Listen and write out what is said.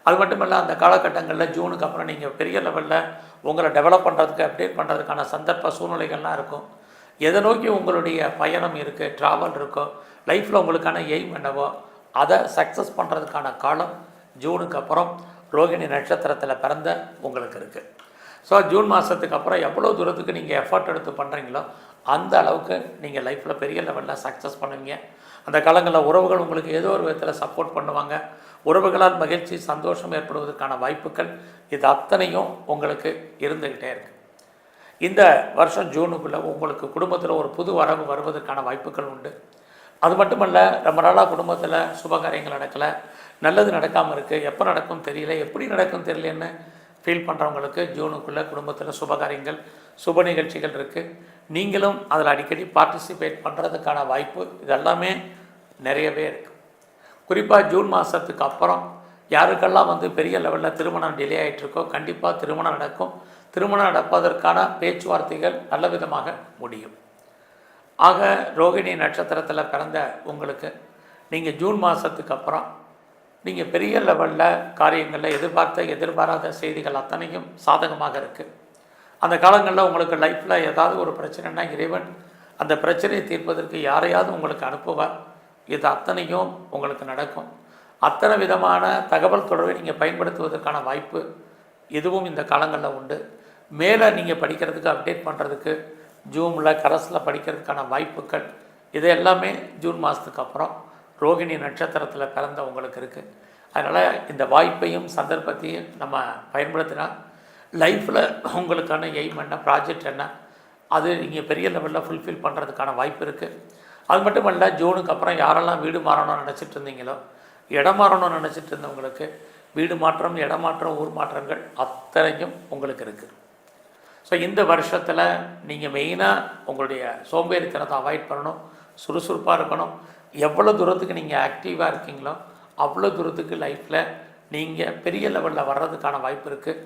அது மட்டும் இல்லை, அந்த காலகட்டங்களில் ஜூனுக்கு அப்புறம் நீங்கள் பெரிய லெவலில் உங்களை டெவலப் பண்ணுறதுக்கு, அப்டேட் பண்ணுறதுக்கான சந்தர்ப்ப சூழ்நிலைகள்லாம் இருக்கும். எதை நோக்கி உங்களுடைய பயணம் இருக்குது, ட்ராவல் இருக்கோ, லைஃப்பில் உங்களுக்கான எய்ம் என்னவோ அதை சக்ஸஸ் பண்ணுறதுக்கான காலம் ஜூனுக்கு அப்புறம் ரோகிணி நட்சத்திரத்தில் பிறந்த உங்களுக்கு இருக்குது. ஸோ ஜூன் மாதத்துக்கு அப்புறம் எவ்வளோ தூரத்துக்கு நீங்கள் எஃபர்ட் எடுத்து பண்ணுறீங்களோ அந்த அளவுக்கு நீங்கள் லைஃப்பில் பெரிய லெவலில் சக்ஸஸ் பண்ணுவீங்க. அந்த காலங்களில் உறவுகள் உங்களுக்கு ஏதோ ஒரு விதத்தில் சப்போர்ட் பண்ணுவாங்க. உறவுகளால் மகிழ்ச்சி, சந்தோஷம் ஏற்படுவதற்கான வாய்ப்புகள் இது அத்தனையும் உங்களுக்கு இருந்துக்கிட்டே இருக்குது. இந்த வருஷம் ஜூனுக்குள்ளே உங்களுக்கு குடும்பத்தில் ஒரு புது வரவு வருவதற்கான வாய்ப்புகள் உண்டு. அது மட்டுமல்ல, ரொம்ப நாளாக குடும்பத்தில் சுபகாரியங்கள் நடக்கலை, நல்லது நடக்காமல் இருக்குது, எப்போ நடக்கும் தெரியல, எப்படி நடக்கும் தெரியலன்னு ஃபீல் பண்ணுறவங்களுக்கு ஜூனுக்குள்ளே குடும்பத்தில் சுபகாரியங்கள், சுப நிகழ்ச்சிகள் இருக்குது. நீங்களும் அதில் அடிக்கடி பார்ட்டிசிபேட் பண்ணுறதுக்கான வாய்ப்பு இதெல்லாமே நிறையவே இருக்குது. குறிப்பாக ஜூன் மாதத்துக்கு அப்புறம் யாருக்கெல்லாம் பெரிய லெவலில் திருமணம் டிலே ஆகிட்டுருக்கோ கண்டிப்பாக திருமணம் நடக்கும். திருமணம் நடப்பதற்கான பேச்சுவார்த்தைகள் நல்ல விதமாக முடியும். ஆக ரோகிணி நட்சத்திரத்தில் பிறந்த உங்களுக்கு நீங்கள் ஜூன் மாதத்துக்கு அப்புறம் நீங்கள் பெரிய லெவலில் காரியங்களில் எதிர்பாராத செய்திகள் அத்தனையும் சாதகமாக இருக்குது. அந்த காலங்களில் உங்களுக்கு லைஃப்பில் ஏதாவது ஒரு பிரச்சனைனா இறைவன் அந்த பிரச்சனையை தீர்ப்பதற்கு யாரையாவது உங்களுக்கு அனுப்புவார். இது அத்தனையும் உங்களுக்கு நடக்கும். அத்தனை விதமான தகவல் தொடர்பை நீங்கள் பயன்படுத்துவதற்கான வாய்ப்பு இதுவும் இந்த காலங்களில் உண்டு. மேலே நீங்கள் படிக்கிறதுக்கு, அப்டேட் பண்ணுறதுக்கு, ஜூமில் கரஸில் படிக்கிறதுக்கான வாய்ப்புகள் இது எல்லாமே ஜூன் மாதத்துக்கு அப்புறம் ரோகிணி நட்சத்திரத்தில் பிறந்த உங்களுக்கு இருக்குது. அதனால் இந்த வாய்ப்பையும் சந்தர்ப்பத்தையும் நம்ம பயன்படுத்தினா லைஃப்பில் உங்களுக்கான எய்ம் என்ன, ப்ராஜெக்ட் என்ன, அது நீங்கள் பெரிய லெவலில் ஃபுல்ஃபில் பண்ணுறதுக்கான வாய்ப்பு இருக்குது. அது மட்டும் இல்லை, ஜூனுக்கு அப்புறம் யாரெல்லாம் வீடு மாறணும்னு நினச்சிட்டு இருந்தீங்களோ, இடம் மாறணும்னு நினச்சிட்டு இருந்தவங்களுக்கு வீடு மாற்றம், இடமாற்றம், ஊர் மாற்றங்கள் அத்தனையும் உங்களுக்கு இருக்குது. ஸோ இந்த வருஷத்தில் நீங்கள் மெயினாக உங்களுடைய சோம்பேறித்தனத்தை அவாய்ட் பண்ணணும், சுறுசுறுப்பாக இருக்கணும். எவ்வளோ தூரத்துக்கு நீங்கள் ஆக்டிவாக இருக்கீங்களோ அவ்வளோ தூரத்துக்கு லைஃப்பில் நீங்கள் பெரிய லெவலில் வர்றதுக்கான வாய்ப்பு இருக்குது.